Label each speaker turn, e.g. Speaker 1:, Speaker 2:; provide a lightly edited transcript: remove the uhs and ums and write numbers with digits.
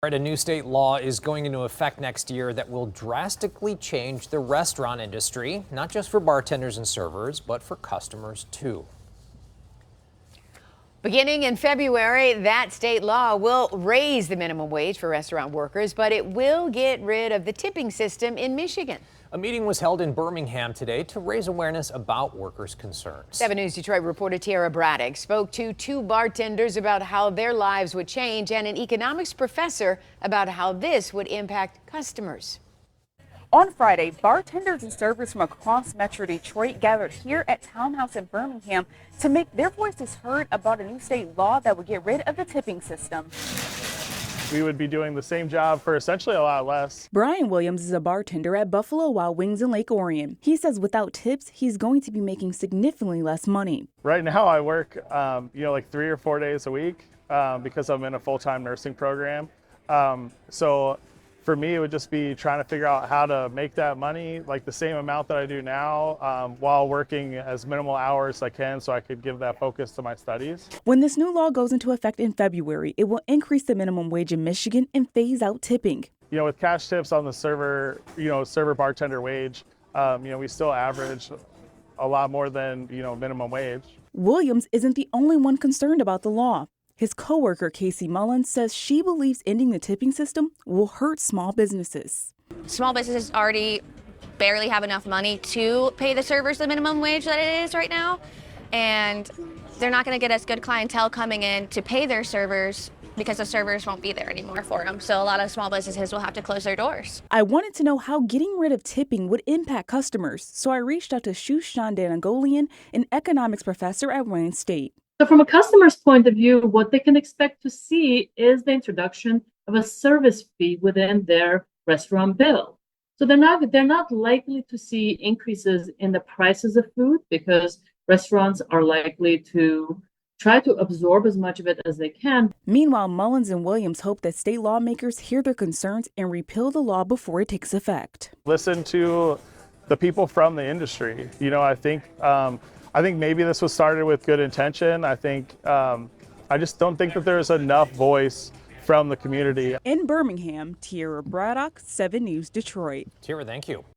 Speaker 1: A new state law is going into effect next year that will drastically change the restaurant industry, not just for bartenders and servers, but for customers too.
Speaker 2: Beginning in February, that state law will raise the minimum wage for restaurant workers, but it will get rid of the tipping system in Michigan.
Speaker 1: A meeting was held in Birmingham today to raise awareness about workers' concerns.
Speaker 2: 7 News Detroit reporter Tara Braddock spoke to 2 bartenders about how their lives would change and an economics professor about how this would impact customers.
Speaker 3: On Friday, bartenders and servers from across Metro Detroit gathered here at Townhouse in Birmingham to make their voices heard about a new state law that would get rid of the tipping system.
Speaker 4: We would be doing the same job for essentially a lot less.
Speaker 3: Brian Williams is a bartender at Buffalo Wild Wings in Lake Orion. He says without tips, he's going to be making significantly less money.
Speaker 4: Right now I work, like 3 or 4 days a week because I'm in a full-time nursing program. So for me, it would just be trying to figure out how to make that money, like the same amount that I do now, while working as minimal hours as I can so I could give that focus to my studies.
Speaker 3: When this new law goes into effect in February, it will increase the minimum wage in Michigan and phase out tipping.
Speaker 4: With cash tips on the server bartender wage, we still average a lot more than, minimum wage.
Speaker 3: Williams isn't the only one concerned about the law. His coworker, Casey Mullins, says she believes ending the tipping system will hurt small businesses.
Speaker 5: Small businesses already barely have enough money to pay the servers the minimum wage that it is right now, and they're not going to get as good clientele coming in to pay their servers because the servers won't be there anymore for them. So a lot of small businesses will have to close their doors.
Speaker 3: I wanted to know how getting rid of tipping would impact customers, so I reached out to Shushan Danagolian, an economics professor at Wayne State.
Speaker 6: So from a customer's point of view, what they can expect to see is the introduction of a service fee within their restaurant bill. So they're not likely to see increases in the prices of food because restaurants are likely to try to absorb as much of it as they can.
Speaker 3: Meanwhile, Mullins and Williams hope that state lawmakers hear their concerns and repeal the law before it takes effect.
Speaker 4: Listen to the people from the industry. I think maybe this was started with good intention. I just don't think that there's enough voice from the community.
Speaker 3: In Birmingham, Tara Braddock, 7 News Detroit.
Speaker 1: Tara, thank you.